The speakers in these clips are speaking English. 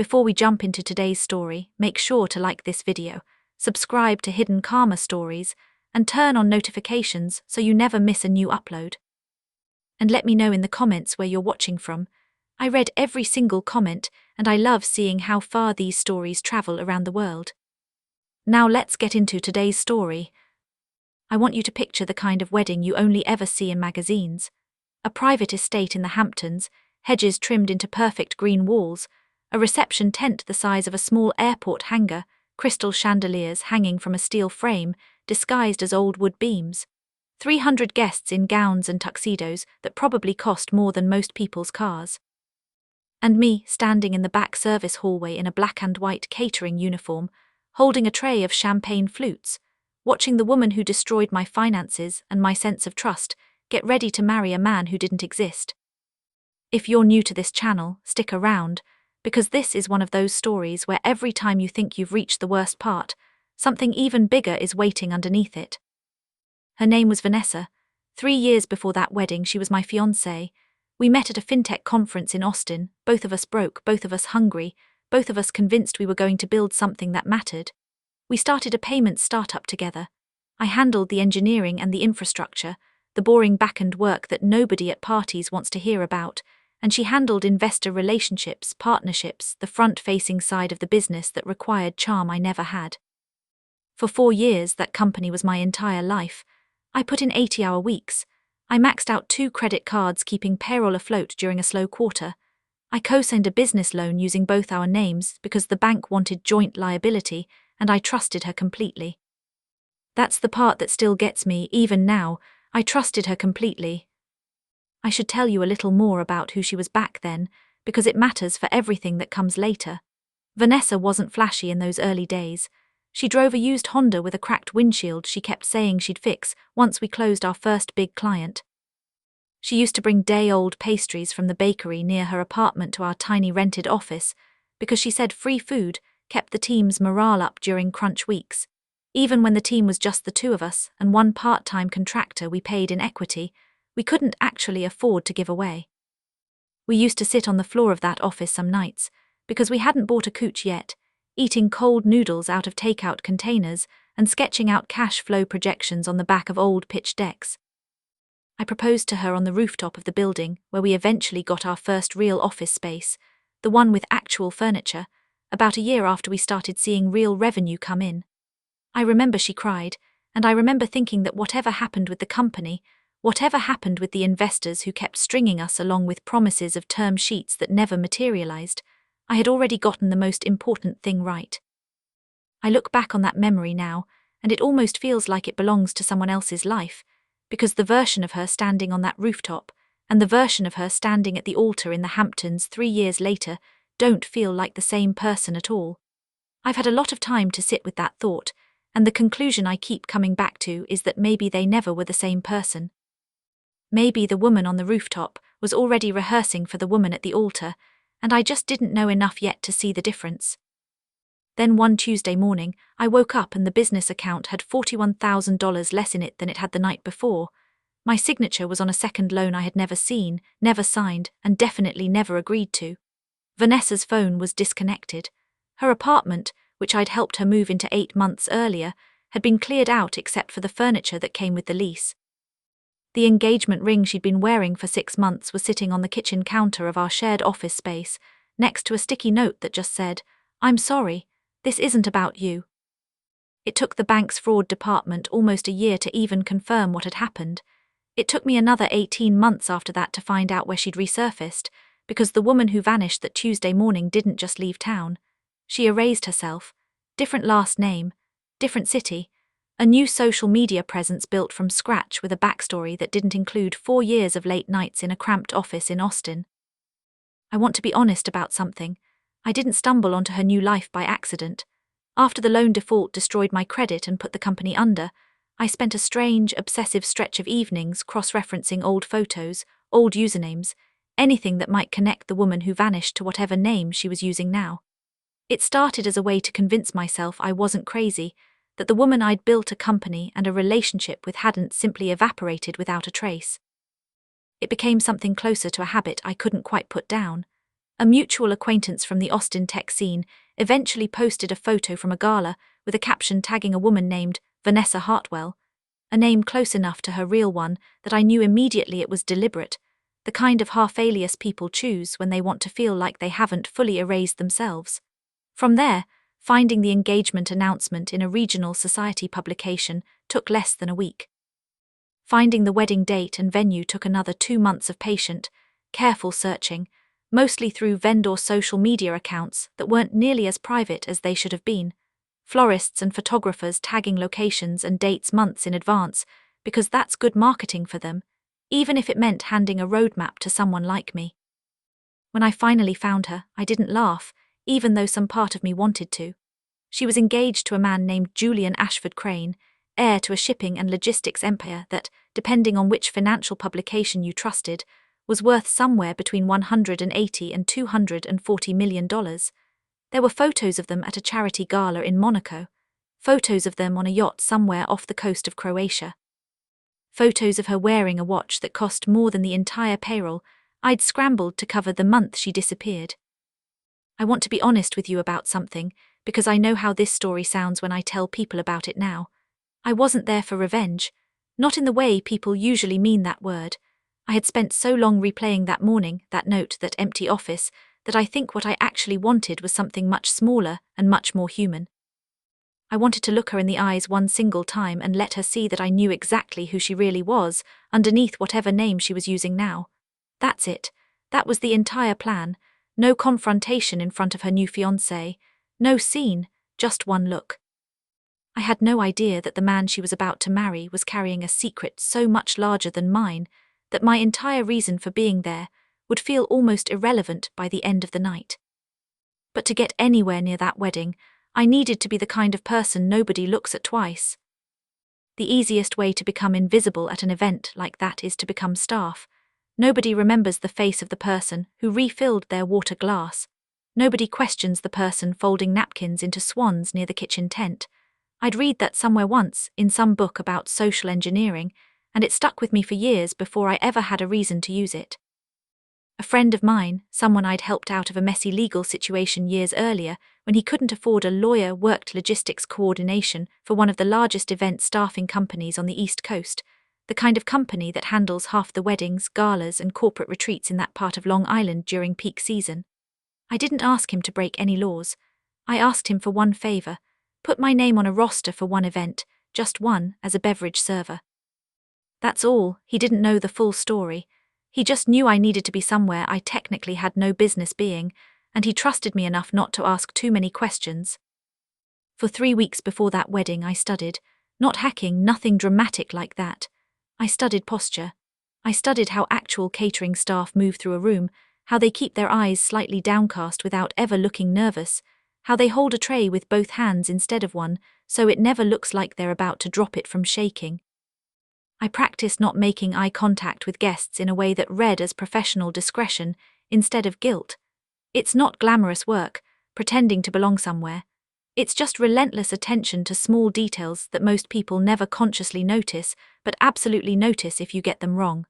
Before we jump into today's story, make sure to like this video, subscribe to Hidden Karma Stories, and turn on notifications so you never miss a new upload. And let me know in the comments where you're watching from. I read every single comment, and I love seeing how far these stories travel around the world. Now let's get into today's story. I want you to picture the kind of wedding you only ever see in magazines. A private estate in the Hamptons, hedges trimmed into perfect green walls, a reception tent the size of a small airport hangar, crystal chandeliers hanging from a steel frame, disguised as old wood beams. 300 guests in gowns and tuxedos that probably cost more than most people's cars. And me, standing in the back service hallway in a black and white catering uniform, holding a tray of champagne flutes, watching the woman who destroyed my finances and my sense of trust get ready to marry a man who didn't exist. If you're new to this channel, stick around, because this is one of those stories where every time you think you've reached the worst part, something even bigger is waiting underneath it. Her name was Vanessa. 3 years before that wedding, she was my fiancée. We met at a fintech conference in Austin, both of us broke, both of us hungry, both of us convinced we were going to build something that mattered. We started a payments startup together. I handled the engineering and the infrastructure, the boring back-end work that nobody at parties wants to hear about, and she handled investor relationships, partnerships, the front-facing side of the business that required charm I never had. For 4 years, that company was my entire life. I put in 80-hour weeks. I maxed out 2 credit cards, keeping payroll afloat during a slow quarter. I co-signed a business loan using both our names because the bank wanted joint liability, and I trusted her completely. That's the part that still gets me, even now. I trusted her completely. I should tell you a little more about who she was back then, because it matters for everything that comes later. Vanessa wasn't flashy in those early days. She drove a used Honda with a cracked windshield she kept saying she'd fix once we closed our first big client. She used to bring day-old pastries from the bakery near her apartment to our tiny rented office because she said free food kept the team's morale up during crunch weeks. Even when the team was just the 2 of us and 1 part-time contractor we paid in equity, we couldn't actually afford to give away. We used to sit on the floor of that office some nights, because we hadn't bought a couch yet, eating cold noodles out of takeout containers and sketching out cash flow projections on the back of old pitch decks. I proposed to her on the rooftop of the building where we eventually got our first real office space, the one with actual furniture, about a year after we started seeing real revenue come in. I remember she cried, and I remember thinking that whatever happened with the company, whatever happened with the investors who kept stringing us along with promises of term sheets that never materialized, I had already gotten the most important thing right. I look back on that memory now, and it almost feels like it belongs to someone else's life, because the version of her standing on that rooftop and the version of her standing at the altar in the Hamptons 3 years later don't feel like the same person at all. I've had a lot of time to sit with that thought, and the conclusion I keep coming back to is that maybe they never were the same person. Maybe the woman on the rooftop was already rehearsing for the woman at the altar, and I just didn't know enough yet to see the difference. Then one Tuesday morning, I woke up and the business account had $41,000 less in it than it had the night before. My signature was on a second loan I had never seen, never signed, and definitely never agreed to. Vanessa's phone was disconnected. Her apartment, which I'd helped her move into 8 months earlier, had been cleared out except for the furniture that came with the lease. The engagement ring she'd been wearing for 6 months was sitting on the kitchen counter of our shared office space, next to a sticky note that just said, "I'm sorry, this isn't about you." It took the bank's fraud department almost a year to even confirm what had happened. It took me another 18 months after that to find out where she'd resurfaced, because the woman who vanished that Tuesday morning didn't just leave town. She erased herself, different last name, different city, a new social media presence built from scratch with a backstory that didn't include 4 years of late nights in a cramped office in Austin. I want to be honest about something. I didn't stumble onto her new life by accident. After the loan default destroyed my credit and put the company under, I spent a strange, obsessive stretch of evenings cross-referencing old photos, old usernames, anything that might connect the woman who vanished to whatever name she was using now. It started as a way to convince myself I wasn't crazy, that the woman I'd built a company and a relationship with hadn't simply evaporated without a trace. It became something closer to a habit I couldn't quite put down, A mutual acquaintance from the Austin tech scene eventually posted a photo from a gala with a caption tagging a woman named Vanessa Hartwell, a name close enough to her real one that I knew immediately it was deliberate, the kind of half-alias people choose when they want to feel like they haven't fully erased themselves. From there, finding the engagement announcement in a regional society publication took less than a week. Finding the wedding date and venue took another 2 months of patient, careful searching, mostly through vendor social media accounts that weren't nearly as private as they should have been, florists and photographers tagging locations and dates months in advance, because that's good marketing for them, even if it meant handing a roadmap to someone like me. When I finally found her, I didn't laugh, even though some part of me wanted to. She was engaged to a man named Julian Ashford Crane, heir to a shipping and logistics empire that, depending on which financial publication you trusted, was worth somewhere between $180 and $240 million. There were photos of them at a charity gala in Monaco, photos of them on a yacht somewhere off the coast of Croatia, photos of her wearing a watch that cost more than the entire payroll I'd scrambled to cover the month she disappeared. I want to be honest with you about something, because I know how this story sounds when I tell people about it now. I wasn't there for revenge, not in the way people usually mean that word. I had spent so long replaying that morning, that note, that empty office, that I think what I actually wanted was something much smaller and much more human. I wanted to look her in the eyes one single time and let her see that I knew exactly who she really was, underneath whatever name she was using now. That's it. That was the entire plan. No confrontation in front of her new fiancé, no scene, just one look. I had no idea that the man she was about to marry was carrying a secret so much larger than mine that my entire reason for being there would feel almost irrelevant by the end of the night. But to get anywhere near that wedding, I needed to be the kind of person nobody looks at twice. The easiest way to become invisible at an event like that is to become staff. Nobody remembers the face of the person who refilled their water glass. Nobody questions the person folding napkins into swans near the kitchen tent. I'd read that somewhere once, in some book about social engineering, and it stuck with me for years before I ever had a reason to use it. A friend of mine, someone I'd helped out of a messy legal situation years earlier when he couldn't afford a lawyer, worked logistics coordination for one of the largest event staffing companies on the East Coast, the kind of company that handles half the weddings, galas and corporate retreats in that part of Long Island during peak season. I didn't ask him to break any laws. I asked him for one favor: put my name on a roster for one event, just one, as a beverage server. That's all. He didn't know the full story. He just knew I needed to be somewhere I technically had no business being, and he trusted me enough not to ask too many questions. For 3 weeks before that wedding I studied, not hacking, nothing dramatic like that. I studied posture. I studied how actual catering staff move through a room, how they keep their eyes slightly downcast without ever looking nervous, how they hold a tray with both hands instead of one, so it never looks like they're about to drop it from shaking. I practiced not making eye contact with guests in a way that read as professional discretion instead of guilt. It's not glamorous work, pretending to belong somewhere. It's just relentless attention to small details that most people never consciously notice, but absolutely notice if you get them wrong.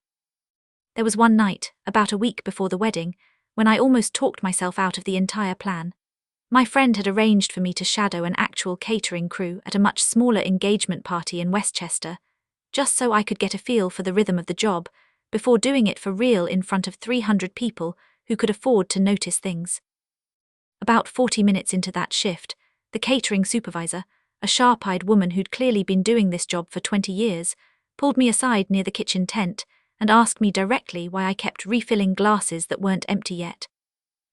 There was one night, about a week before the wedding, when I almost talked myself out of the entire plan. My friend had arranged for me to shadow an actual catering crew at a much smaller engagement party in Westchester, just so I could get a feel for the rhythm of the job, before doing it for real in front of 300 people who could afford to notice things. About 40 minutes into that shift, the catering supervisor, a sharp-eyed woman who'd clearly been doing this job for 20 years, pulled me aside near the kitchen tent and asked me directly why I kept refilling glasses that weren't empty yet.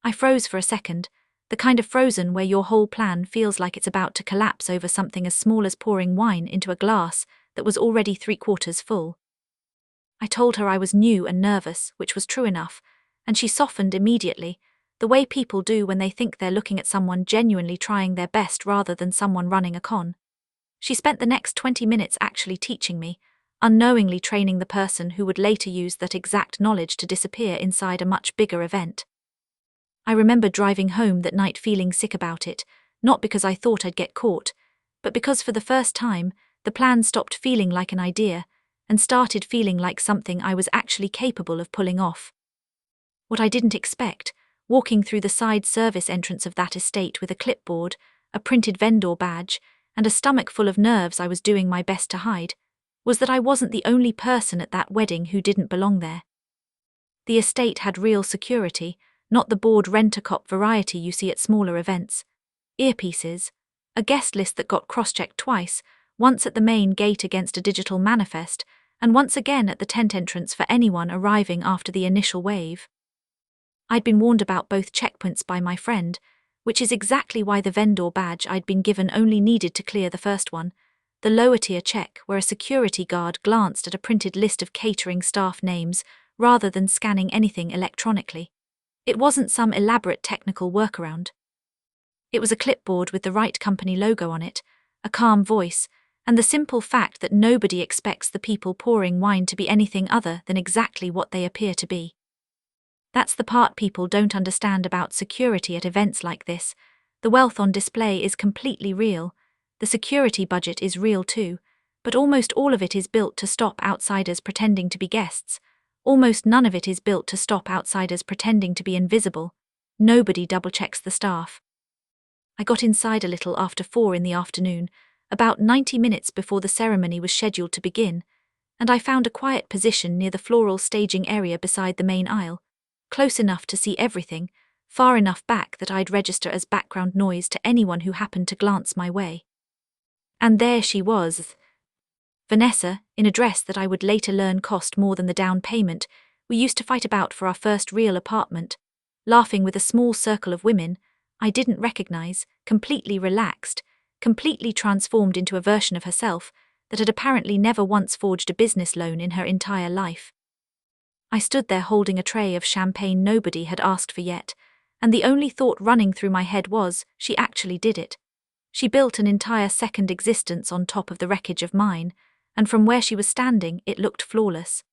I froze for a second, the kind of frozen where your whole plan feels like it's about to collapse over something as small as pouring wine into a glass that was already 3/4 full. I told her I was new and nervous, which was true enough, and she softened immediately, the way people do when they think they're looking at someone genuinely trying their best rather than someone running a con. She spent the next 20 minutes actually teaching me, unknowingly training the person who would later use that exact knowledge to disappear inside a much bigger event. I remember driving home that night feeling sick about it, not because I thought I'd get caught, but because for the first time, the plan stopped feeling like an idea and started feeling like something I was actually capable of pulling off. What I didn't expect walking through the side service entrance of that estate with a clipboard, a printed vendor badge, and a stomach full of nerves I was doing my best to hide, was that I wasn't the only person at that wedding who didn't belong there. The estate had real security, not the bored rent-a-cop variety you see at smaller events. Earpieces, a guest list that got cross-checked twice, once at the main gate against a digital manifest, and once again at the tent entrance for anyone arriving after the initial wave. I'd been warned about both checkpoints by my friend, which is exactly why the vendor badge I'd been given only needed to clear the first one, the lower-tier check where a security guard glanced at a printed list of catering staff names rather than scanning anything electronically. It wasn't some elaborate technical workaround. It was a clipboard with the right company logo on it, a calm voice, and the simple fact that nobody expects the people pouring wine to be anything other than exactly what they appear to be. That's the part people don't understand about security at events like this. The wealth on display is completely real. The security budget is real too, but almost all of it is built to stop outsiders pretending to be guests. Almost none of it is built to stop outsiders pretending to be invisible. Nobody double-checks the staff. I got inside a little after 4 in the afternoon, about 90 minutes before the ceremony was scheduled to begin, and I found a quiet position near the floral staging area beside the main aisle, close enough to see everything, far enough back that I'd register as background noise to anyone who happened to glance my way. And there she was, Vanessa, in a dress that I would later learn cost more than the down payment we used to fight about for our first real apartment, laughing with a small circle of women I didn't recognize, completely relaxed, completely transformed into a version of herself that had apparently never once forged a business loan in her entire life. I stood there holding a tray of champagne nobody had asked for yet, and the only thought running through my head was, she actually did it. She built an entire second existence on top of the wreckage of mine, and from where she was standing, it looked flawless.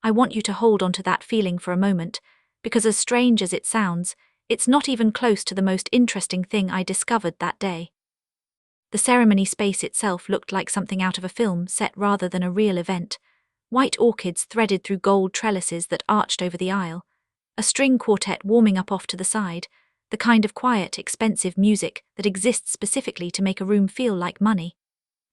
I want you to hold on to that feeling for a moment, because as strange as it sounds, it's not even close to the most interesting thing I discovered that day. The ceremony space itself looked like something out of a film set rather than a real event. White orchids threaded through gold trellises that arched over the aisle, a string quartet warming up off to the side, the kind of quiet, expensive music that exists specifically to make a room feel like money.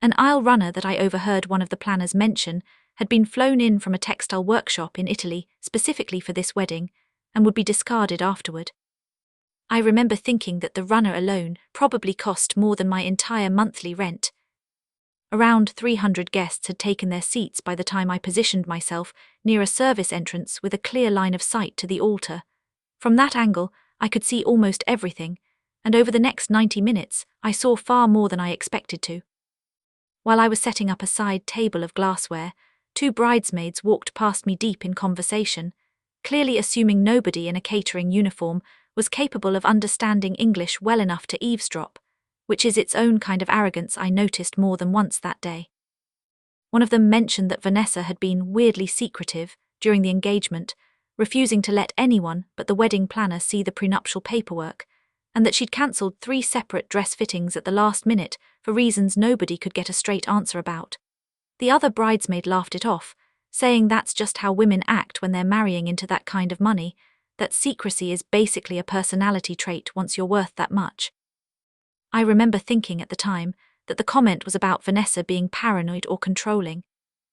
An aisle runner that I overheard one of the planners mention had been flown in from a textile workshop in Italy specifically for this wedding and would be discarded afterward. I remember thinking that the runner alone probably cost more than my entire monthly rent. Around 300 guests had taken their seats by the time I positioned myself near a service entrance with a clear line of sight to the altar. From that angle, I could see almost everything, and over the next 90 minutes, I saw far more than I expected to. While I was setting up a side table of glassware, 2 bridesmaids walked past me deep in conversation, clearly assuming nobody in a catering uniform was capable of understanding English well enough to eavesdrop, which is its own kind of arrogance I noticed more than once that day. One of them mentioned that Vanessa had been weirdly secretive during the engagement, refusing to let anyone but the wedding planner see the prenuptial paperwork, and that she'd cancelled 3 separate dress fittings at the last minute for reasons nobody could get a straight answer about. The other bridesmaid laughed it off, saying that's just how women act when they're marrying into that kind of money, that secrecy is basically a personality trait once you're worth that much. I remember thinking at the time that the comment was about Vanessa being paranoid or controlling.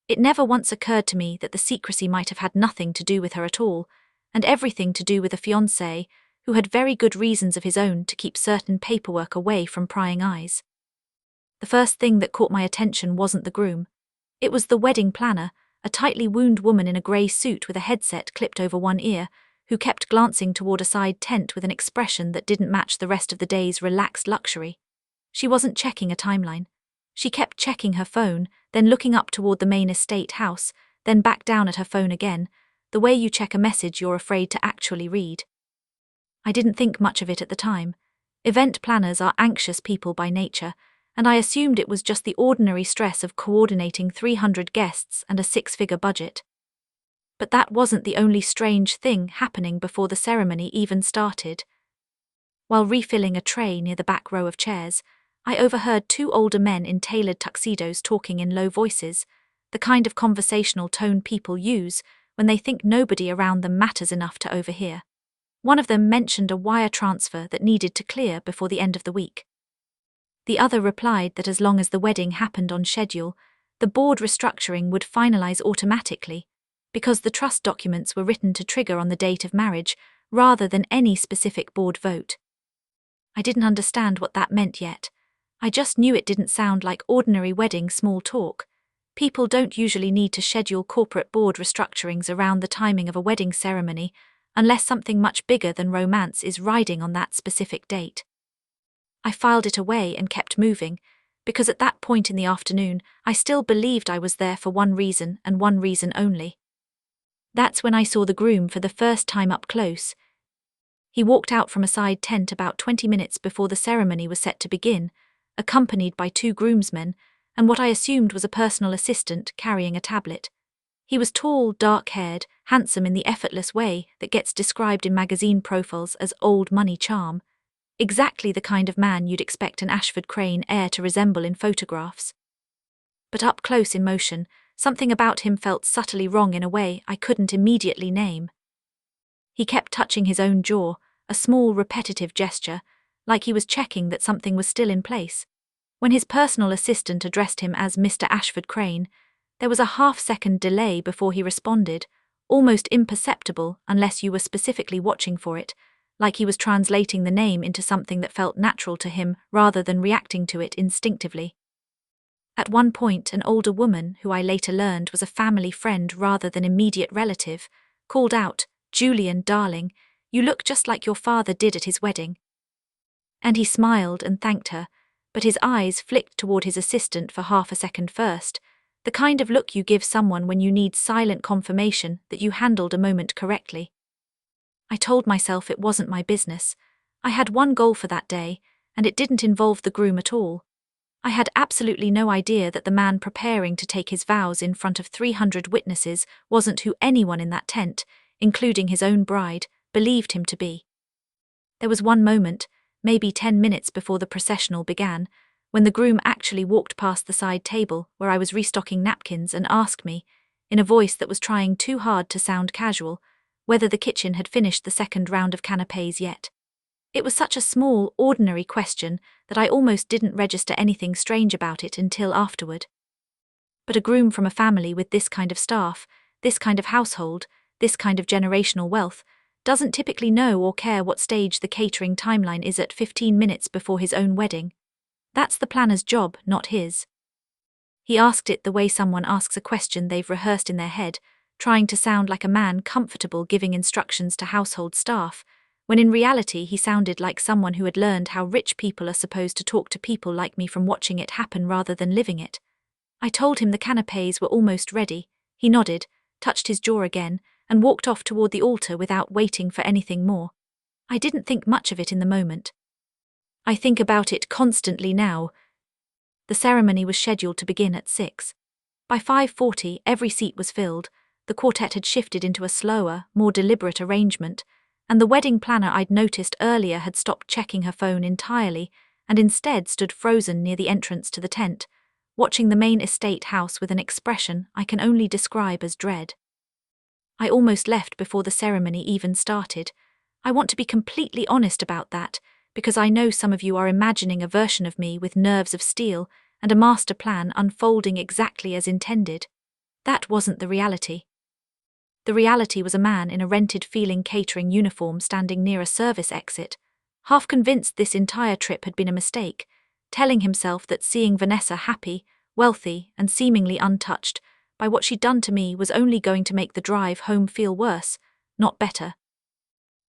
It never once occurred to me that the secrecy might have had nothing to do with her at all, and everything to do with a fiancé who had very good reasons of his own to keep certain paperwork away from prying eyes. The first thing that caught my attention wasn't the groom. It was the wedding planner, a tightly wound woman in a grey suit with a headset clipped over one ear, who kept glancing toward a side tent with an expression that didn't match the rest of the day's relaxed luxury. She wasn't checking a timeline. She kept checking her phone, then looking up toward the main estate house, then back down at her phone again, the way you check a message you're afraid to actually read. I didn't think much of it at the time. Event planners are anxious people by nature, and I assumed it was just the ordinary stress of coordinating 300 guests and a 6-figure budget. But that wasn't the only strange thing happening before the ceremony even started. While refilling a tray near the back row of chairs, I overheard 2 older men in tailored tuxedos talking in low voices, the kind of conversational tone people use when they think nobody around them matters enough to overhear. One of them mentioned a wire transfer that needed to clear before the end of the week. The other replied that as long as the wedding happened on schedule, the board restructuring would finalize automatically, because the trust documents were written to trigger on the date of marriage rather than any specific board vote. I didn't understand what that meant yet. I just knew it didn't sound like ordinary wedding small talk. People don't usually need to schedule corporate board restructurings around the timing of a wedding ceremony unless something much bigger than romance is riding on that specific date. I filed it away and kept moving, because at that point in the afternoon, I still believed I was there for one reason and one reason only. That's when I saw the groom for the first time up close. He walked out from a side tent about 20 minutes before the ceremony was set to begin, accompanied by 2 groomsmen, and what I assumed was a personal assistant carrying a tablet. He was tall, dark-haired, handsome in the effortless way that gets described in magazine profiles as old money charm, exactly the kind of man you'd expect an Ashford Crane heir to resemble in photographs. But up close in motion, something about him felt subtly wrong in a way I couldn't immediately name. He kept touching his own jaw, a small repetitive gesture, like he was checking that something was still in place. When his personal assistant addressed him as Mr. Ashford Crane, there was a half-second delay before he responded, almost imperceptible unless you were specifically watching for it, like he was translating the name into something that felt natural to him rather than reacting to it instinctively. At one point, an older woman, who I later learned was a family friend rather than immediate relative, called out, "Julian, darling, you look just like your father did at his wedding." And he smiled and thanked her, but his eyes flicked toward his assistant for half a second first, the kind of look you give someone when you need silent confirmation that you handled a moment correctly. I told myself it wasn't my business. I had one goal for that day, and it didn't involve the groom at all. I had absolutely no idea that the man preparing to take his vows in front of 300 witnesses wasn't who anyone in that tent, including his own bride, believed him to be. There was one moment, maybe 10 minutes before the processional began, when the groom actually walked past the side table where I was restocking napkins and asked me, in a voice that was trying too hard to sound casual, whether the kitchen had finished the second round of canapés yet. It was such a small, ordinary question that I almost didn't register anything strange about it until afterward. But a groom from a family with this kind of staff, this kind of household, this kind of generational wealth, doesn't typically know or care what stage the catering timeline is at 15 minutes before his own wedding. That's the planner's job, not his. He asked it the way someone asks a question they've rehearsed in their head, trying to sound like a man comfortable giving instructions to household staff, when in reality he sounded like someone who had learned how rich people are supposed to talk to people like me from watching it happen rather than living it. I told him the canapés were almost ready. He nodded, touched his jaw again, and walked off toward the altar without waiting for anything more. I didn't think much of it in the moment. I think about it constantly now. The ceremony was scheduled to begin at 6. By 5:40, every seat was filled, the quartet had shifted into a slower, more deliberate arrangement, and the wedding planner I'd noticed earlier had stopped checking her phone entirely and instead stood frozen near the entrance to the tent, watching the main estate house with an expression I can only describe as dread. I almost left before the ceremony even started. I want to be completely honest about that, because I know some of you are imagining a version of me with nerves of steel and a master plan unfolding exactly as intended. That wasn't the reality. The reality was a man in a rented feeling catering uniform standing near a service exit, half convinced this entire trip had been a mistake, telling himself that seeing Vanessa happy, wealthy, and seemingly untouched by what she'd done to me was only going to make the drive home feel worse, not better.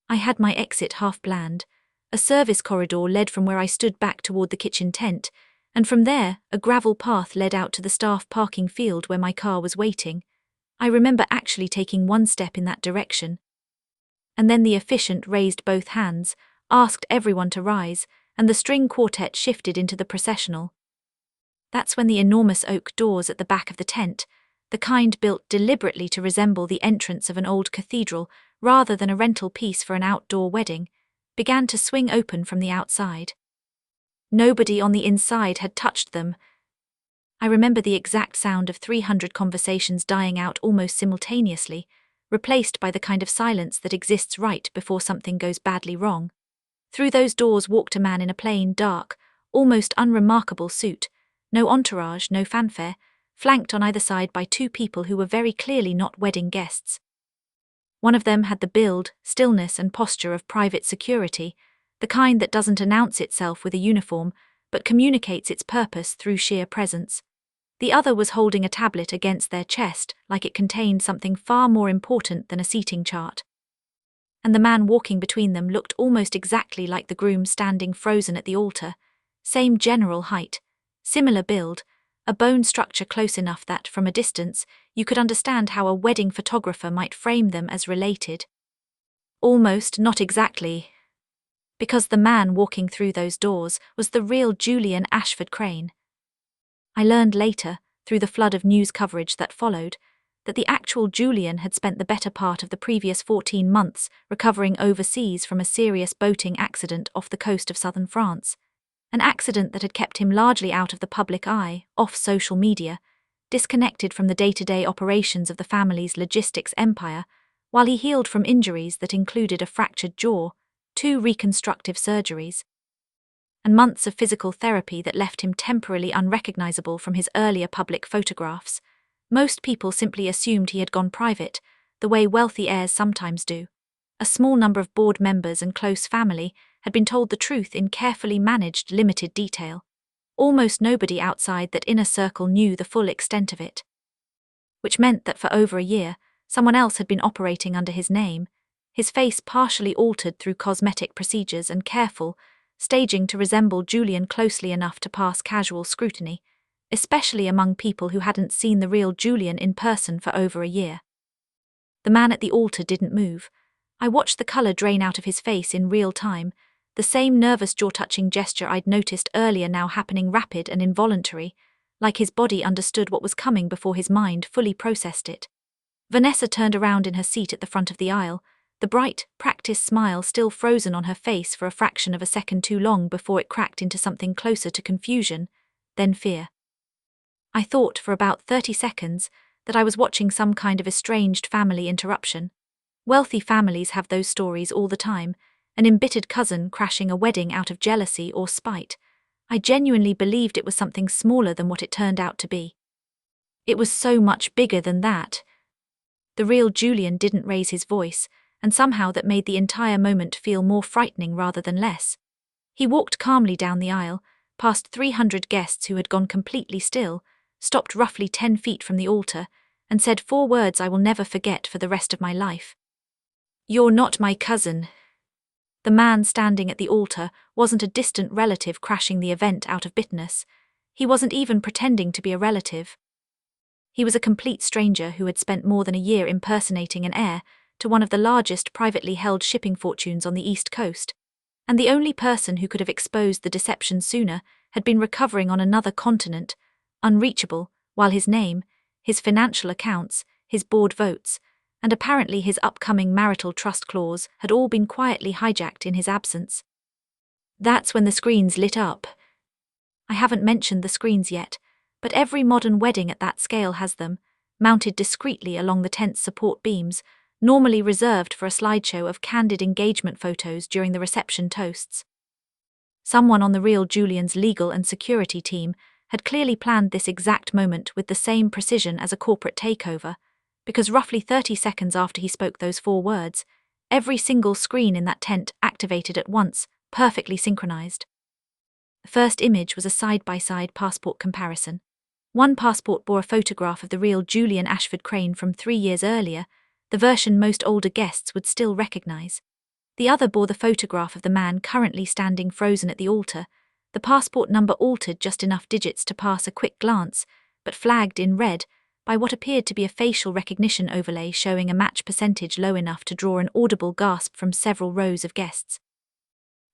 I had my exit half planned. A service corridor led from where I stood back toward the kitchen tent, and from there, a gravel path led out to the staff parking field where my car was waiting. I remember actually taking one step in that direction. And then the officiant raised both hands, asked everyone to rise, and the string quartet shifted into the processional. That's when the enormous oak doors at the back of the tent, the kind built deliberately to resemble the entrance of an old cathedral rather than a rental piece for an outdoor wedding, began to swing open from the outside. Nobody on the inside had touched them. I remember the exact sound of 300 conversations dying out almost simultaneously, replaced by the kind of silence that exists right before something goes badly wrong. Through those doors walked a man in a plain, dark, almost unremarkable suit, no entourage, no fanfare, flanked on either side by two people who were very clearly not wedding guests. One of them had the build, stillness and posture of private security, the kind that doesn't announce itself with a uniform, but communicates its purpose through sheer presence. The other was holding a tablet against their chest like it contained something far more important than a seating chart. And the man walking between them looked almost exactly like the groom standing frozen at the altar, same general height, similar build, a bone structure close enough that, from a distance, you could understand how a wedding photographer might frame them as related. Almost, not exactly. Because the man walking through those doors was the real Julian Ashford Crane. I learned later, through the flood of news coverage that followed, that the actual Julian had spent the better part of the previous 14 months recovering overseas from a serious boating accident off the coast of southern France. An accident that had kept him largely out of the public eye, off social media, disconnected from the day-to-day operations of the family's logistics empire, while he healed from injuries that included a fractured jaw, 2 reconstructive surgeries, and months of physical therapy that left him temporarily unrecognizable from his earlier public photographs. Most people simply assumed he had gone private, the way wealthy heirs sometimes do. A small number of board members and close family had been told the truth in carefully managed limited detail. Almost nobody outside that inner circle knew the full extent of it. Which meant that for over a year, someone else had been operating under his name, his face partially altered through cosmetic procedures and careful staging to resemble Julian closely enough to pass casual scrutiny, especially among people who hadn't seen the real Julian in person for over a year. The man at the altar didn't move. I watched the color drain out of his face in real time, the same nervous jaw-touching gesture I'd noticed earlier now happening rapid and involuntary, like his body understood what was coming before his mind fully processed it. Vanessa turned around in her seat at the front of the aisle, the bright, practiced smile still frozen on her face for a fraction of a second too long before it cracked into something closer to confusion, then fear. I thought for about 30 seconds that I was watching some kind of estranged family interruption. Wealthy families have those stories all the time, an embittered cousin crashing a wedding out of jealousy or spite. I genuinely believed it was something smaller than what it turned out to be. It was so much bigger than that. The real Julian didn't raise his voice, and somehow that made the entire moment feel more frightening rather than less. He walked calmly down the aisle, past 300 guests who had gone completely still, stopped roughly 10 feet from the altar, and said 4 words I will never forget for the rest of my life. "You're not my cousin." The man standing at the altar wasn't a distant relative crashing the event out of bitterness. He wasn't even pretending to be a relative. He was a complete stranger who had spent more than a year impersonating an heir to one of the largest privately held shipping fortunes on the East Coast, and the only person who could have exposed the deception sooner had been recovering on another continent, unreachable, while his name, his financial accounts, his board votes, and apparently his upcoming marital trust clause had all been quietly hijacked in his absence. That's when the screens lit up. I haven't mentioned the screens yet, but every modern wedding at that scale has them, mounted discreetly along the tent's support beams, normally reserved for a slideshow of candid engagement photos during the reception toasts. Someone on the real Julian's legal and security team had clearly planned this exact moment with the same precision as a corporate takeover, because roughly 30 seconds after he spoke those 4 words, every single screen in that tent activated at once, perfectly synchronized. The first image was a side-by-side passport comparison. One passport bore a photograph of the real Julian Ashford Crane from 3 years earlier, the version most older guests would still recognize. The other bore the photograph of the man currently standing frozen at the altar, the passport number altered just enough digits to pass a quick glance, but flagged in red by what appeared to be a facial recognition overlay showing a match percentage low enough to draw an audible gasp from several rows of guests.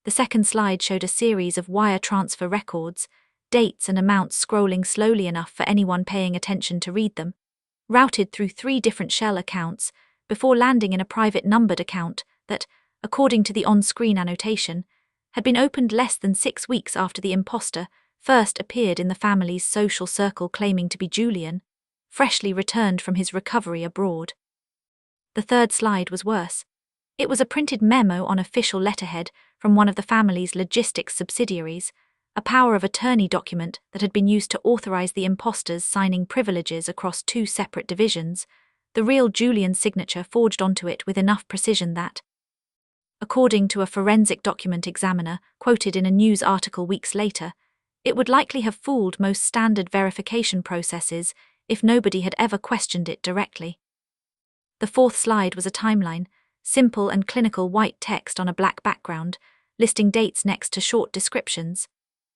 The second slide showed a series of wire transfer records, dates and amounts scrolling slowly enough for anyone paying attention to read them, routed through 3 different shell accounts, before landing in a private numbered account that, according to the on-screen annotation, had been opened less than 6 weeks after the imposter first appeared in the family's social circle claiming to be Julian, freshly returned from his recovery abroad. The third slide was worse. It was a printed memo on official letterhead from one of the family's logistics subsidiaries, a power of attorney document that had been used to authorize the impostors signing privileges across two separate divisions, the real Julian's signature forged onto it with enough precision that, according to a forensic document examiner quoted in a news article weeks later, it would likely have fooled most standard verification processes if nobody had ever questioned it directly. The fourth slide was a timeline, simple and clinical white text on a black background, listing dates next to short descriptions.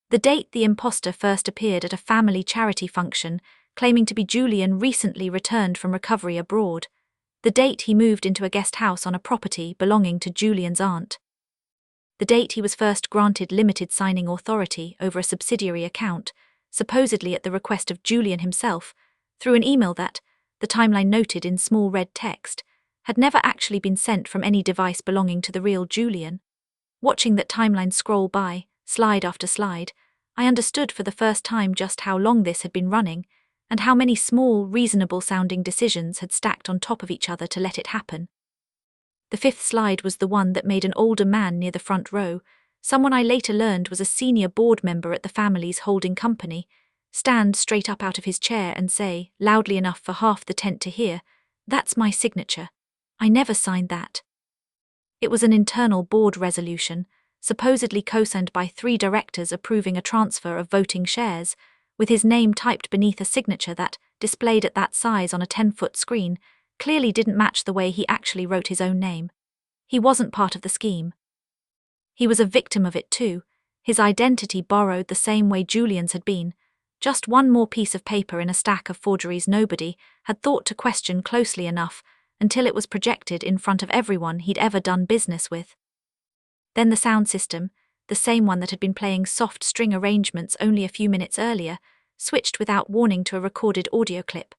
The date the imposter first appeared at a family charity function, claiming to be Julian recently returned from recovery abroad. The date he moved into a guest house on a property belonging to Julian's aunt. The date he was first granted limited signing authority over a subsidiary account, supposedly at the request of Julian himself, through an email that, the timeline noted in small red text, had never actually been sent from any device belonging to the real Julian. Watching that timeline scroll by, slide after slide, I understood for the first time just how long this had been running, and how many small, reasonable-sounding decisions had stacked on top of each other to let it happen. The fifth slide was the one that made an older man near the front row, someone I later learned was a senior board member at the family's holding company, stand straight up out of his chair and say, loudly enough for half the tent to hear, "That's my signature. I never signed that." It was an internal board resolution, supposedly co-signed by 3 directors approving a transfer of voting shares, with his name typed beneath a signature that, displayed at that size on a 10-foot screen, clearly didn't match the way he actually wrote his own name. He wasn't part of the scheme. He was a victim of it too, his identity borrowed the same way Julian's had been, just one more piece of paper in a stack of forgeries nobody had thought to question closely enough until it was projected in front of everyone he'd ever done business with. Then the sound system, the same one that had been playing soft string arrangements only a few minutes earlier, switched without warning to a recorded audio clip.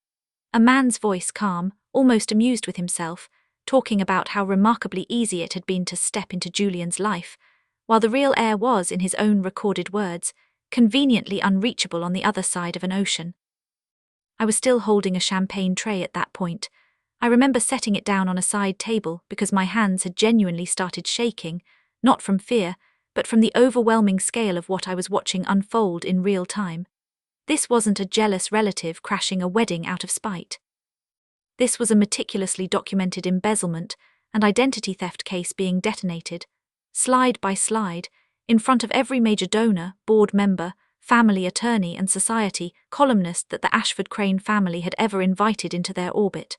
A man's voice, calm, almost amused with himself, talking about how remarkably easy it had been to step into Julian's life, while the real heir was, in his own recorded words, conveniently unreachable on the other side of an ocean. I was still holding a champagne tray at that point. I remember setting it down on a side table because my hands had genuinely started shaking, not from fear, but from the overwhelming scale of what I was watching unfold in real time. This wasn't a jealous relative crashing a wedding out of spite. This was a meticulously documented embezzlement and identity theft case being detonated, slide by slide, in front of every major donor, board member, family attorney and society columnist that the Ashford Crane family had ever invited into their orbit.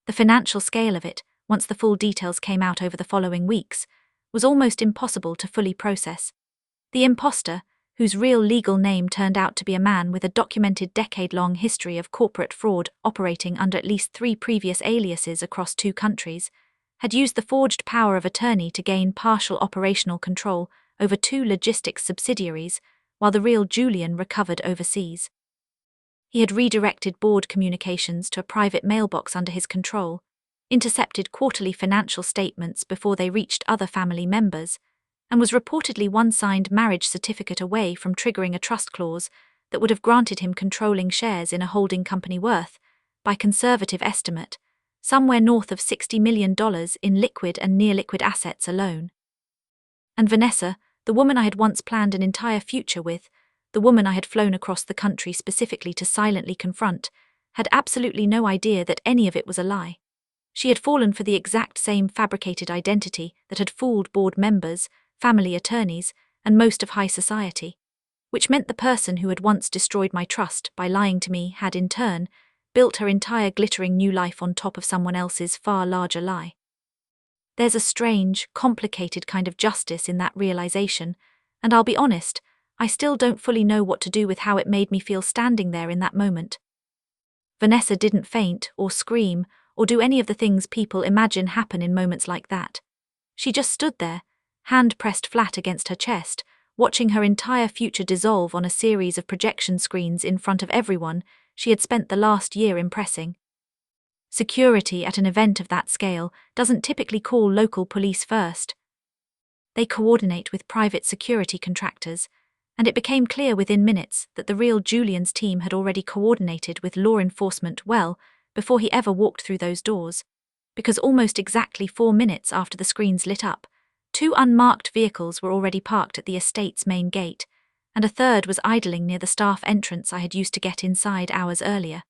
The financial scale of it, once the full details came out over the following weeks, was almost impossible to fully process. The imposter, whose real legal name turned out to be a man with a documented decade-long history of corporate fraud operating under at least 3 previous aliases across 2 countries, had used the forged power of attorney to gain partial operational control over 2 logistics subsidiaries, while the real Julian recovered overseas. He had redirected board communications to a private mailbox under his control, intercepted quarterly financial statements before they reached other family members, and was reportedly one signed marriage certificate away from triggering a trust clause that would have granted him controlling shares in a holding company worth, by conservative estimate, somewhere north of $60 million in liquid and near-liquid assets alone. And Vanessa, the woman I had once planned an entire future with, the woman I had flown across the country specifically to silently confront, had absolutely no idea that any of it was a lie. She had fallen for the exact same fabricated identity that had fooled board members, family attorneys, and most of high society, which meant the person who had once destroyed my trust by lying to me had, in turn, built her entire glittering new life on top of someone else's far larger lie. There's a strange, complicated kind of justice in that realization, and I'll be honest, I still don't fully know what to do with how it made me feel standing there in that moment. Vanessa didn't faint or scream or do any of the things people imagine happen in moments like that. She just stood there, hand pressed flat against her chest, watching her entire future dissolve on a series of projection screens in front of everyone she had spent the last year impressing. Security at an event of that scale doesn't typically call local police first. They coordinate with private security contractors, and it became clear within minutes that the real Julian's team had already coordinated with law enforcement well before he ever walked through those doors. because almost exactly 4 minutes after the screens lit up, 2 unmarked vehicles were already parked at the estate's main gate, and a third was idling near the staff entrance I had used to get inside hours earlier.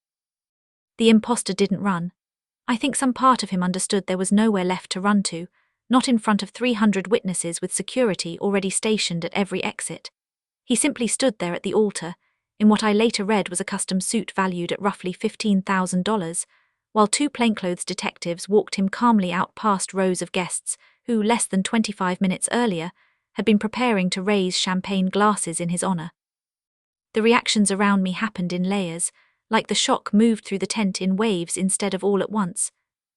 The imposter didn't run. I think some part of him understood there was nowhere left to run to, not in front of 300 witnesses with security already stationed at every exit. He simply stood there at the altar, in what I later read was a custom suit valued at roughly $15,000, while 2 plainclothes detectives walked him calmly out past rows of guests who, less than 25 minutes earlier, had been preparing to raise champagne glasses in his honor. The reactions around me happened in layers, like the shock moved through the tent in waves instead of all at once.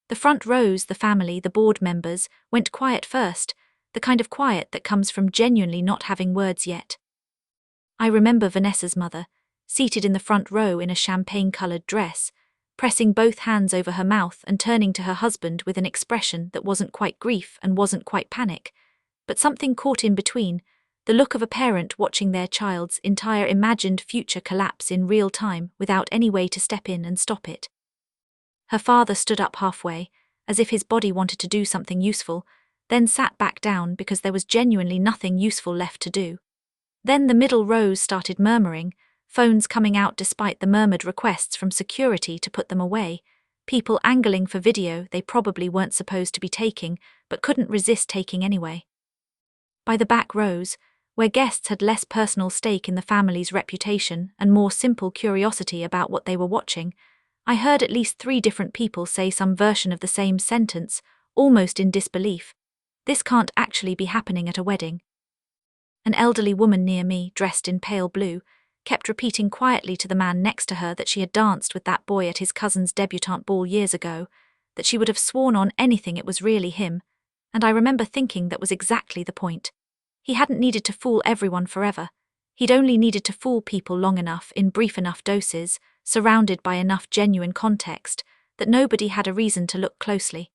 The front rows, the family, the board members, went quiet first, the kind of quiet that comes from genuinely not having words yet. I remember Vanessa's mother, seated in the front row in a champagne-colored dress, pressing both hands over her mouth and turning to her husband with an expression that wasn't quite grief and wasn't quite panic, but something caught in between, the look of a parent watching their child's entire imagined future collapse in real time without any way to step in and stop it. Her father stood up halfway, as if his body wanted to do something useful, then sat back down because there was genuinely nothing useful left to do. Then the middle rows started murmuring, phones coming out despite the murmured requests from security to put them away, people angling for video they probably weren't supposed to be taking but couldn't resist taking anyway. By the back rows, where guests had less personal stake in the family's reputation and more simple curiosity about what they were watching, I heard at least 3 different people say some version of the same sentence, almost in disbelief. This can't actually be happening at a wedding. An elderly woman near me, dressed in pale blue, kept repeating quietly to the man next to her that she had danced with that boy at his cousin's debutante ball years ago, that she would have sworn on anything it was really him, and I remember thinking that was exactly the point. He hadn't needed to fool everyone forever. He'd only needed to fool people long enough in brief enough doses, surrounded by enough genuine context, that nobody had a reason to look closely.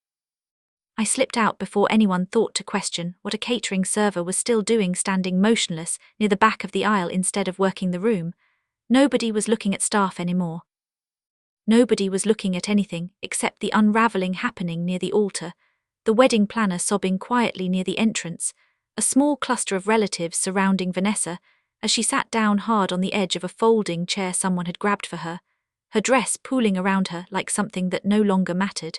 I slipped out before anyone thought to question what a catering server was still doing standing motionless near the back of the aisle instead of working the room. Nobody was looking at staff anymore. Nobody was looking at anything except the unraveling happening near the altar, the wedding planner sobbing quietly near the entrance, a small cluster of relatives surrounding Vanessa as she sat down hard on the edge of a folding chair someone had grabbed for her, her dress pooling around her like something that no longer mattered.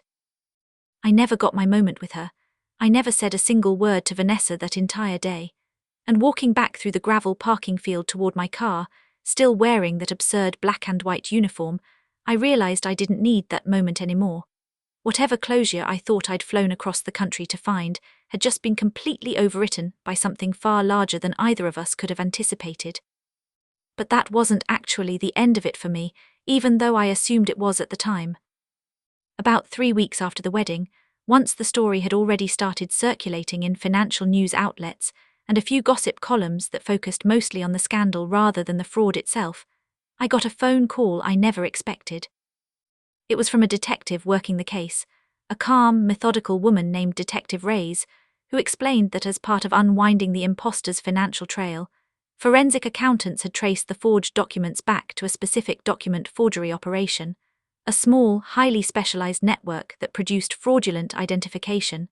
I never got my moment with her. I never said a single word to Vanessa that entire day. And walking back through the gravel parking field toward my car, still wearing that absurd black and white uniform, I realized I didn't need that moment anymore. Whatever closure I thought I'd flown across the country to find had just been completely overwritten by something far larger than either of us could have anticipated. But that wasn't actually the end of it for me, even though I assumed it was at the time. About 3 weeks after the wedding, once the story had already started circulating in financial news outlets and a few gossip columns that focused mostly on the scandal rather than the fraud itself, I got a phone call I never expected. It was from a detective working the case, a calm, methodical woman named Detective Reyes, who explained that as part of unwinding the imposter's financial trail, forensic accountants had traced the forged documents back to a specific document forgery operation, a small, highly specialized network that produced fraudulent identification,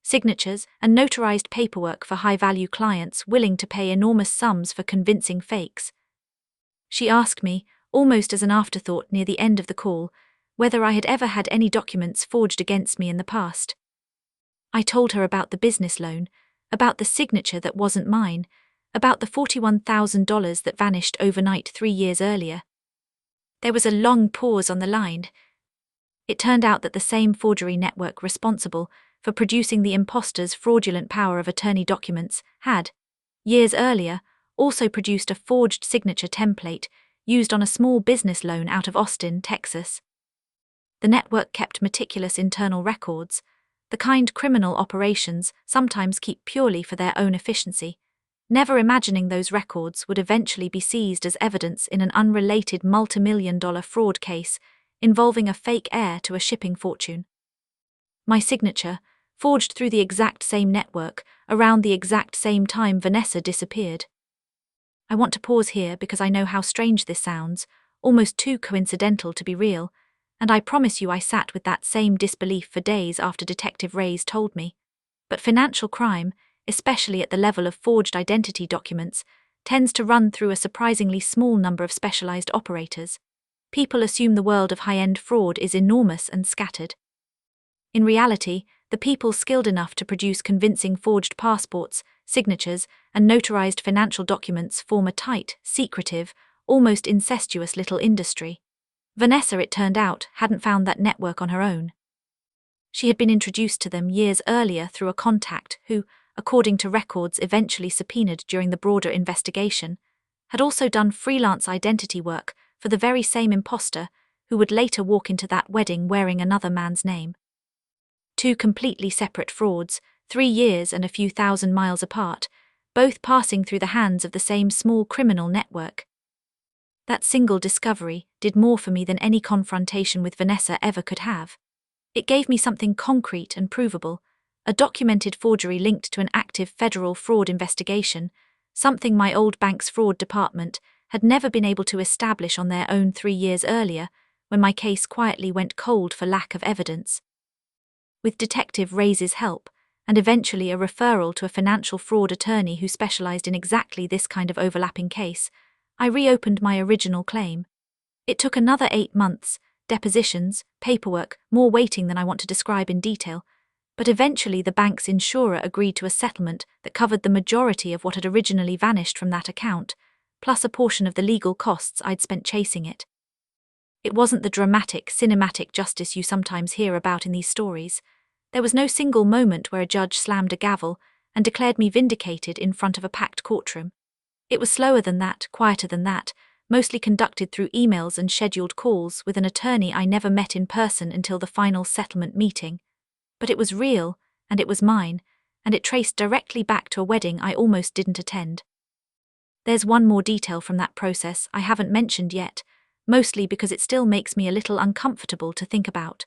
signatures, and notarized paperwork for high-value clients willing to pay enormous sums for convincing fakes. She asked me, almost as an afterthought near the end of the call, whether I had ever had any documents forged against me in the past. I told her about the business loan, about the signature that wasn't mine, about the $41,000 that vanished overnight 3 years earlier. There was a long pause on the line. It turned out that the same forgery network responsible for producing the imposter's fraudulent power of attorney documents had, years earlier, also produced a forged signature template used on a small business loan out of Austin, Texas. The network kept meticulous internal records, the kind criminal operations sometimes keep purely for their own efficiency, never imagining those records would eventually be seized as evidence in an unrelated multimillion-dollar fraud case involving a fake heir to a shipping fortune. My signature, forged through the exact same network, around the exact same time Vanessa disappeared. I want to pause here because I know how strange this sounds, almost too coincidental to be real, And I promise you I sat with that same disbelief for days after Detective Reyes told me. But financial crime, especially at the level of forged identity documents, tends to run through a surprisingly small number of specialized operators. People assume the world of high-end fraud is enormous and scattered. In reality, the people skilled enough to produce convincing forged passports, signatures, and notarized financial documents form a tight, secretive, almost incestuous little industry. Vanessa, it turned out, hadn't found that network on her own. She had been introduced to them years earlier through a contact who, according to records eventually subpoenaed during the broader investigation, had also done freelance identity work for the very same imposter who would later walk into that wedding wearing another man's name. Two completely separate frauds, 3 years and a few thousand miles apart, both passing through the hands of the same small criminal network. That single discovery did more for me than any confrontation with Vanessa ever could have. It gave me something concrete and provable, a documented forgery linked to an active federal fraud investigation, something my old bank's fraud department had never been able to establish on their own 3 years earlier, when my case quietly went cold for lack of evidence. With Detective Reyes' help, and eventually a referral to a financial fraud attorney who specialized in exactly this kind of overlapping case, I reopened my original claim. It took another 8 months, depositions, paperwork, more waiting than I want to describe in detail, but eventually the bank's insurer agreed to a settlement that covered the majority of what had originally vanished from that account, plus a portion of the legal costs I'd spent chasing it. It wasn't the dramatic, cinematic justice you sometimes hear about in these stories. There was no single moment where a judge slammed a gavel and declared me vindicated in front of a packed courtroom. It was slower than that, quieter than that, mostly conducted through emails and scheduled calls with an attorney I never met in person until the final settlement meeting. But it was real, and it was mine, and it traced directly back to a wedding I almost didn't attend. There's one more detail from that process I haven't mentioned yet, mostly because it still makes me a little uncomfortable to think about.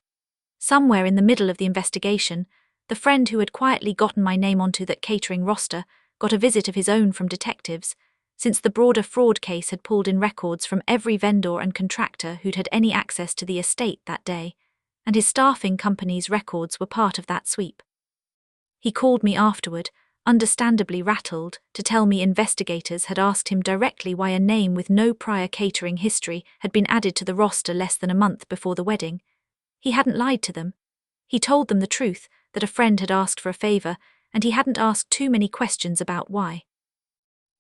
Somewhere in the middle of the investigation, the friend who had quietly gotten my name onto that catering roster got a visit of his own from detectives, since the broader fraud case had pulled in records from every vendor and contractor who'd had any access to the estate that day, and his staffing company's records were part of that sweep. He called me afterward, understandably rattled, to tell me investigators had asked him directly why a name with no prior catering history had been added to the roster less than a month before the wedding. He hadn't lied to them. He told them the truth, that a friend had asked for a favor, and he hadn't asked too many questions about why.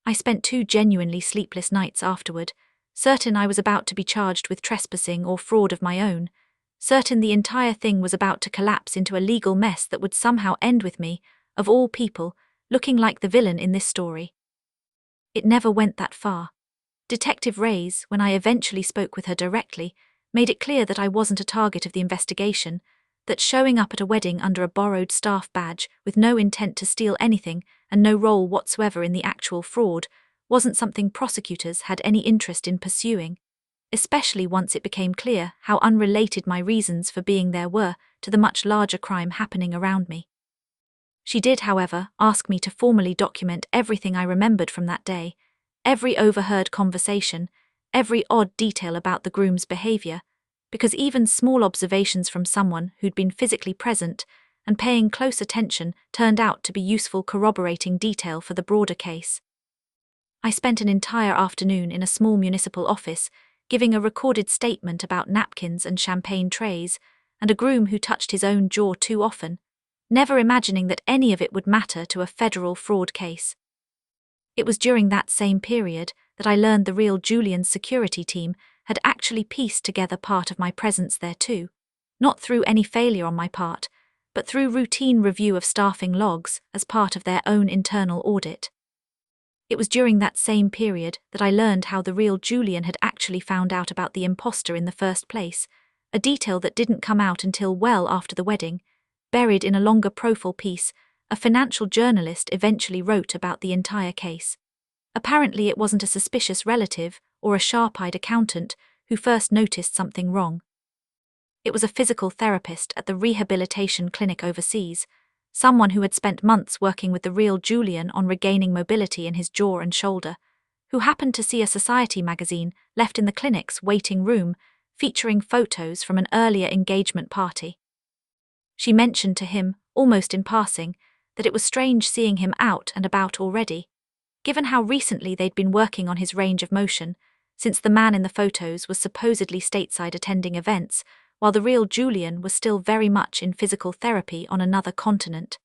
I spent 2 genuinely sleepless nights afterward, certain I was about to be charged with trespassing or fraud of my own, certain the entire thing was about to collapse into a legal mess that would somehow end with me, of all people, looking like the villain in this story. It never went that far. Detective Reyes, when I eventually spoke with her directly, made it clear that I wasn't a target of the investigation, that showing up at a wedding under a borrowed staff badge with no intent to steal anything and no role whatsoever in the actual fraud wasn't something prosecutors had any interest in pursuing, especially once it became clear how unrelated my reasons for being there were to the much larger crime happening around me. She did, however, ask me to formally document everything I remembered from that day, every overheard conversation, every odd detail about the groom's behavior, because even small observations from someone who'd been physically present and paying close attention turned out to be useful corroborating detail for the broader case. I spent an entire afternoon in a small municipal office, giving a recorded statement about napkins and champagne trays, and a groom who touched his own jaw too often, never imagining that any of it would matter to a federal fraud case. It was during that same period that I learned the real Julian's security team had actually pieced together part of my presence there too, not through any failure on my part, but through routine review of staffing logs as part of their own internal audit. It was during that same period that I learned how the real Julian had actually found out about the imposter in the first place, a detail that didn't come out until well after the wedding. Buried in a longer profile piece, a financial journalist eventually wrote about the entire case. Apparently it wasn't a suspicious relative or a sharp-eyed accountant who first noticed something wrong. It was a physical therapist at the rehabilitation clinic overseas, someone who had spent months working with the real Julian on regaining mobility in his jaw and shoulder, who happened to see a society magazine left in the clinic's waiting room featuring photos from an earlier engagement party. She mentioned to him, almost in passing, that it was strange seeing him out and about already, given how recently they'd been working on his range of motion, since the man in the photos was supposedly stateside attending events, while the real Julian was still very much in physical therapy on another continent.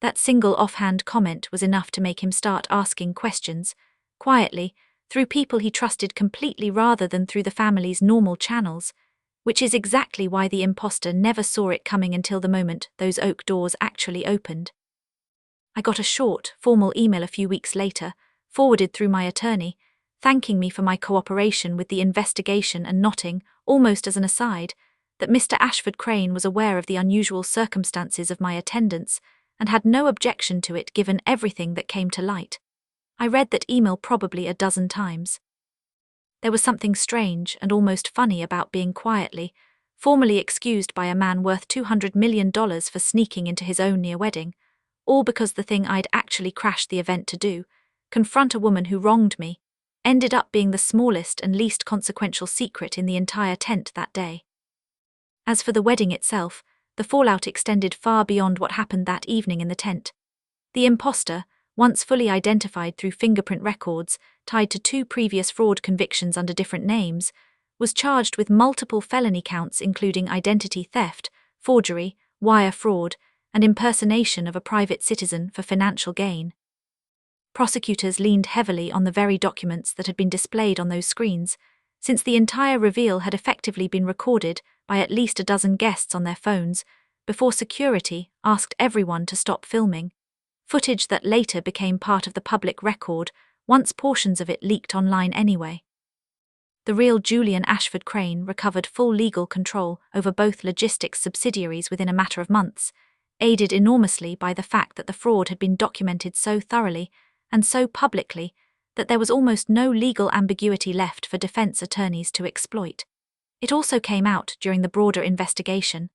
That single offhand comment was enough to make him start asking questions, quietly, through people he trusted completely rather than through the family's normal channels, which is exactly why the imposter never saw it coming until the moment those oak doors actually opened. I got a short, formal email a few weeks later, forwarded through my attorney, thanking me for my cooperation with the investigation and noting, almost as an aside, that Mr. Ashford Crane was aware of the unusual circumstances of my attendance and had no objection to it given everything that came to light. I read that email probably a dozen times. There was something strange and almost funny about being quietly, formally excused by a man worth $200 million for sneaking into his own near wedding, all because the thing I'd actually crashed the event to do, confront a woman who wronged me, ended up being the smallest and least consequential secret in the entire tent that day. As for the wedding itself, the fallout extended far beyond what happened that evening in the tent. The imposter, once fully identified through fingerprint records tied to 2 previous fraud convictions under different names, was charged with multiple felony counts including identity theft, forgery, wire fraud, and impersonation of a private citizen for financial gain. Prosecutors leaned heavily on the very documents that had been displayed on those screens, since the entire reveal had effectively been recorded by at least a dozen guests on their phones, before security asked everyone to stop filming, footage that later became part of the public record once portions of it leaked online anyway. The real Julian Ashford Crane recovered full legal control over both logistics subsidiaries within a matter of months, aided enormously by the fact that the fraud had been documented so thoroughly and so publicly that there was almost no legal ambiguity left for defense attorneys to exploit. It also came out during the broader investigation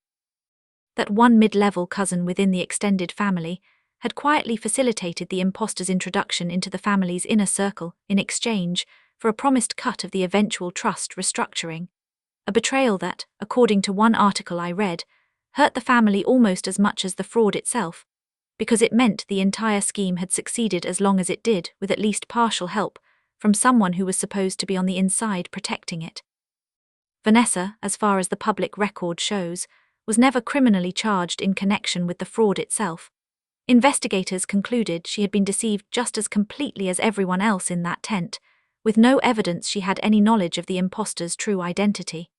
that one mid-level cousin within the extended family had quietly facilitated the imposter's introduction into the family's inner circle in exchange for a promised cut of the eventual trust restructuring, a betrayal that, according to one article I read, hurt the family almost as much as the fraud itself, because it meant the entire scheme had succeeded as long as it did with at least partial help from someone who was supposed to be on the inside protecting it. Vanessa, as far as the public record shows, was never criminally charged in connection with the fraud itself. Investigators concluded she had been deceived just as completely as everyone else in that tent, with no evidence she had any knowledge of the imposter's true identity.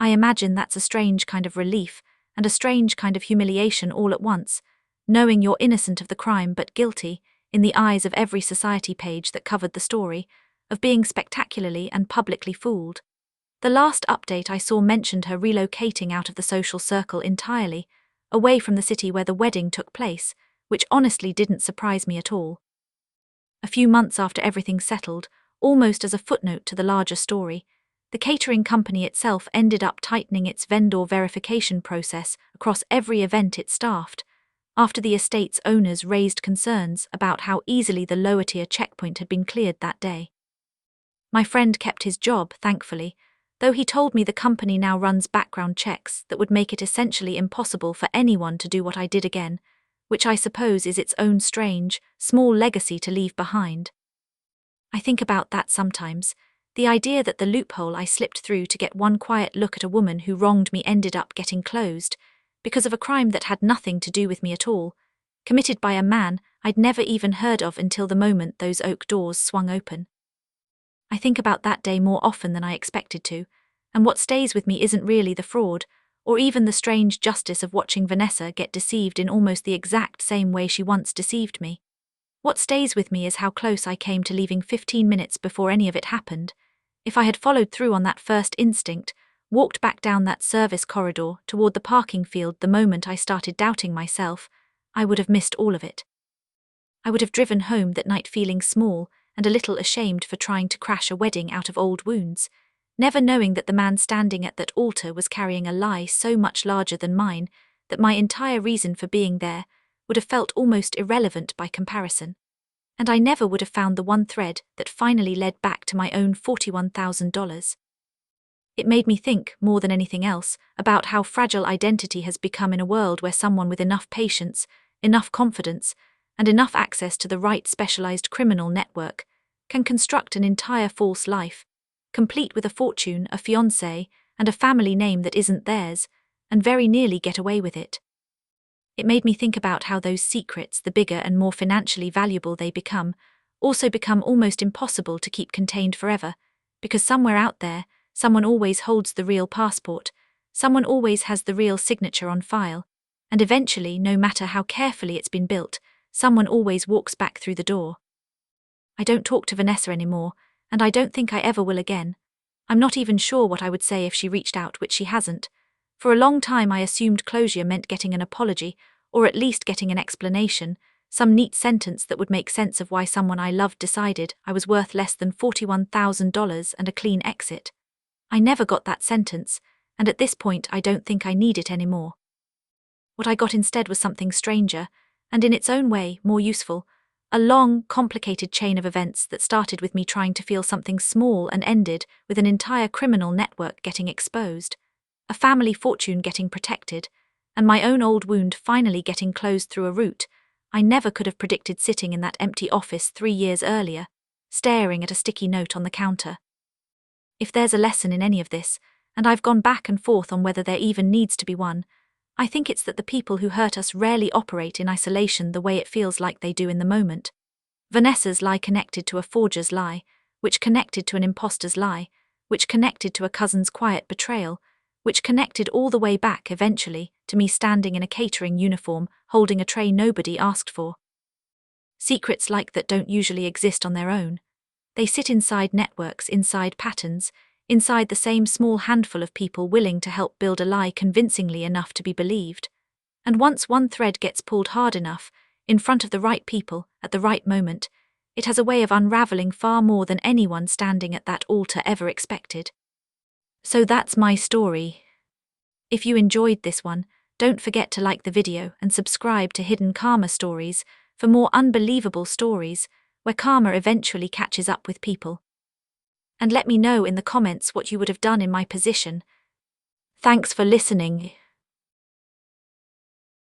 I imagine that's a strange kind of relief and a strange kind of humiliation all at once, knowing you're innocent of the crime but guilty, in the eyes of every society page that covered the story, of being spectacularly and publicly fooled. The last update I saw mentioned her relocating out of the social circle entirely, away from the city where the wedding took place, which honestly didn't surprise me at all. A few months after everything settled, almost as a footnote to the larger story, the catering company itself ended up tightening its vendor verification process across every event it staffed, after the estate's owners raised concerns about how easily the lower-tier checkpoint had been cleared that day. My friend kept his job, thankfully, though he told me the company now runs background checks that would make it essentially impossible for anyone to do what I did again, which I suppose is its own strange, small legacy to leave behind. I think about that sometimes, the idea that the loophole I slipped through to get one quiet look at a woman who wronged me ended up getting closed, because of a crime that had nothing to do with me at all, committed by a man I'd never even heard of until the moment those oak doors swung open. I think about that day more often than I expected to, and what stays with me isn't really the fraud, or even the strange justice of watching Vanessa get deceived in almost the exact same way she once deceived me. What stays with me is how close I came to leaving 15 minutes before any of it happened. If I had followed through on that first instinct, walked back down that service corridor toward the parking field the moment I started doubting myself, I would have missed all of it. I would have driven home that night feeling small and a little ashamed for trying to crash a wedding out of old wounds, never knowing that the man standing at that altar was carrying a lie so much larger than mine that my entire reason for being there would have felt almost irrelevant by comparison. And I never would have found the one thread that finally led back to my own $41,000. It made me think, more than anything else, about how fragile identity has become in a world where someone with enough patience, enough confidence, and enough access to the right specialized criminal network can construct an entire false life, complete with a fortune, a fiancé, and a family name that isn't theirs, and very nearly get away with it. It made me think about how those secrets, the bigger and more financially valuable they become, also become almost impossible to keep contained forever, because somewhere out there, someone always holds the real passport, someone always has the real signature on file, and eventually, no matter how carefully it's been built, someone always walks back through the door. I don't talk to Vanessa anymore, and I don't think I ever will again. I'm not even sure what I would say if she reached out, which she hasn't. For a long time I assumed closure meant getting an apology, or at least getting an explanation, some neat sentence that would make sense of why someone I loved decided I was worth less than $41,000 and a clean exit. I never got that sentence, and at this point I don't think I need it anymore. What I got instead was something stranger, and in its own way more useful, a long, complicated chain of events that started with me trying to feel something small and ended with an entire criminal network getting exposed, a family fortune getting protected, and my own old wound finally getting closed through a route I never could have predicted sitting in that empty office 3 years earlier, staring at a sticky note on the counter. If there's a lesson in any of this, and I've gone back and forth on whether there even needs to be one, I think it's that the people who hurt us rarely operate in isolation the way it feels like they do in the moment. Vanessa's lie connected to a forger's lie, which connected to an imposter's lie, which connected to a cousin's quiet betrayal, which connected all the way back, eventually, to me standing in a catering uniform, holding a tray nobody asked for. Secrets like that don't usually exist on their own. They sit inside networks, inside patterns, inside the same small handful of people willing to help build a lie convincingly enough to be believed. And once one thread gets pulled hard enough, in front of the right people, at the right moment, it has a way of unraveling far more than anyone standing at that altar ever expected. So that's my story. If you enjoyed this one, don't forget to like the video and subscribe to Hidden Karma Stories for more unbelievable stories where karma eventually catches up with people. And let me know in the comments what you would have done in my position. Thanks for listening.